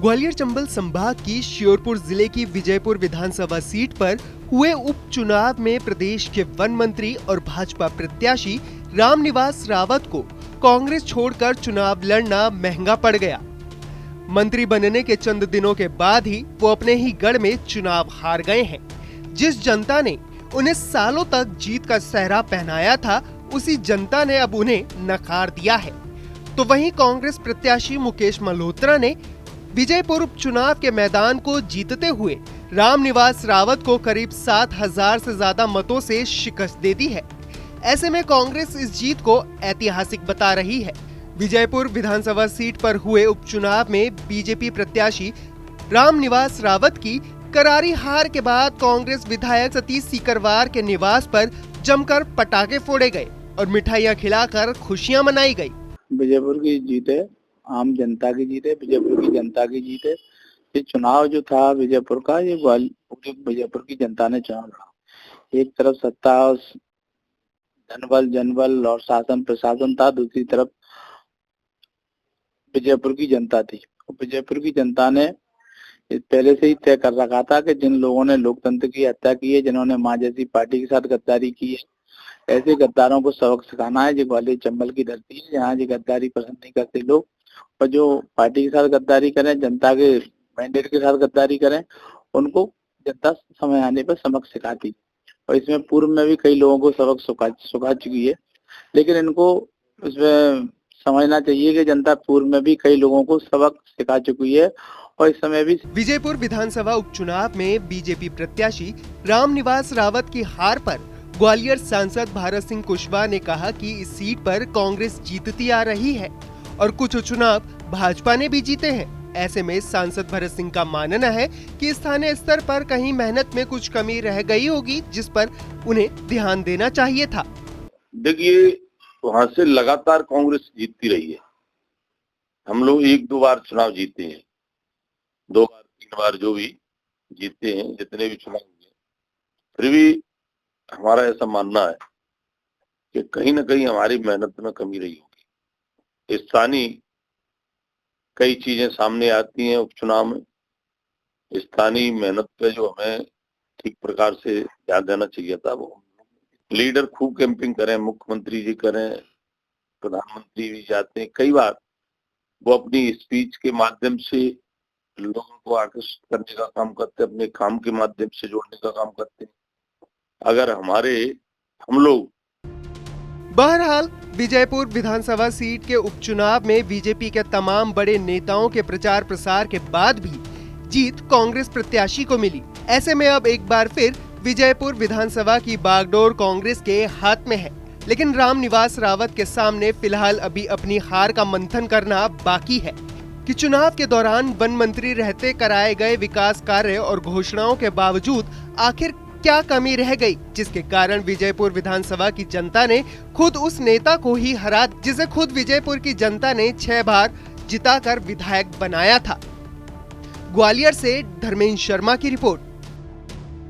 ग्वालियर चंबल संभाग की श्योपुर जिले की विजयपुर विधानसभा सीट पर हुए उपचुनाव में प्रदेश के वन मंत्री और भाजपा प्रत्याशी रामनिवास रावत को कांग्रेस छोड़कर चुनाव लड़ना महंगा पड़ गया। मंत्री बनने के चंद दिनों के बाद ही वो अपने ही गढ़ में चुनाव हार गए हैं। जिस जनता ने उन्हें सालों तक जीत का सेहरा पहनाया था, उसी जनता ने अब उन्हें नकार दिया है। तो वहीं कांग्रेस प्रत्याशी मुकेश मल्होत्रा ने विजयपुर उपचुनाव के मैदान को जीतते हुए रामनिवास रावत को करीब 7,000 से ज्यादा मतों से शिकस्त दे दी है। ऐसे में कांग्रेस इस जीत को ऐतिहासिक बता रही है। विजयपुर विधानसभा सीट पर हुए उपचुनाव में बीजेपी प्रत्याशी रामनिवास रावत की करारी हार के बाद कांग्रेस विधायक सतीश सीकरवार के निवास पर जमकर पटाखे फोड़े गए और मिठाइयां खिलाकर खुशियां मनाई गई। विजयपुर की जीत है, आम जनता की जीत है, विजयपुर की जनता की जीत है। ये चुनाव जो था विजयपुर का, ये पूरी विजयपुर की जनता ने चुनाव लड़ा। एक तरफ सत्ता जनबल और शासन प्रशासन था, दूसरी तरफ विजयपुर की जनता थी। विजयपुर की जनता ने पहले से ही तय कर रखा था कि जिन लोगों ने लोकतंत्र की हत्या की है, जिन्होंने मां जैसी पार्टी के साथ गद्दारी की है, ऐसे गद्दारों को सबक सिखाना है। जो ग्वालियर चंबल की धरती है, यहाँ जो गद्दारी पसंद नहीं करते लोग, और जो पार्टी के साथ गद्दारी करें, जनता के मैंडेट के साथ गद्दारी करें, उनको जनता समय आने पर सबक सिखाती। और इसमें पूर्व में भी कई लोगों को सबक सिखा चुकी है, लेकिन इनको इसमें समझना चाहिए कि जनता पूर्व में भी कई लोगों को सबक सिखा चुकी है और इस समय भी। विजयपुर विधानसभा उपचुनाव में बीजेपी प्रत्याशी रामनिवास रावत की हार पर ग्वालियर सांसद भारत सिंह कुशवाहा ने कहा कि इस सीट पर कांग्रेस जीतती आ रही है और कुछ चुनाव भाजपा ने भी जीते हैं। ऐसे में सांसद भरत सिंह का मानना है कि स्थानीय स्तर पर कहीं मेहनत में कुछ कमी रह गई होगी, जिस पर उन्हें ध्यान देना चाहिए था। देखिए, वहाँ से लगातार कांग्रेस जीतती रही है। हम लोग 1-2 बार चुनाव जीते हैं, 2 बार 3 बार जो भी जीते हैं, जितने भी चुनाव हुए, फिर भी हमारा ऐसा मानना है कि कहीं न कहीं हमारी मेहनत में कमी रही होगी। स्थानीय कई चीजें सामने आती हैं उपचुनाव में। स्थानीय मेहनत पे जो हमें ठीक प्रकार से ध्यान देना चाहिए था, वो लीडर खूब कैंपिंग करें, मुख्यमंत्री जी करें, प्रधानमंत्री भी जाते हैं। कई बार वो अपनी स्पीच के माध्यम से लोगों को आकर्षित करने का काम करते हैं, अपने काम के माध्यम से जोड़ने का काम करते हैं। अगर हम लोग बहरहाल विजयपुर विधानसभा सीट के उपचुनाव में बीजेपी के तमाम बड़े नेताओं के प्रचार प्रसार के बाद भी जीत कांग्रेस प्रत्याशी को मिली। ऐसे में अब एक बार फिर विजयपुर विधानसभा की बागडोर कांग्रेस के हाथ में है, लेकिन रामनिवास रावत के सामने फिलहाल अभी अपनी हार का मंथन करना बाकी है कि चुनाव के दौरान वन मंत्री रहते कराए गए विकास कार्य और घोषणाओं के बावजूद आखिर क्या कमी रह गई, जिसके कारण विजयपुर विधानसभा की जनता ने खुद उस नेता को ही हरा जिसे खुद विजयपुर की जनता ने 6 बार जिताकर विधायक बनाया था। ग्वालियर से धर्मेंद्र शर्मा की रिपोर्ट।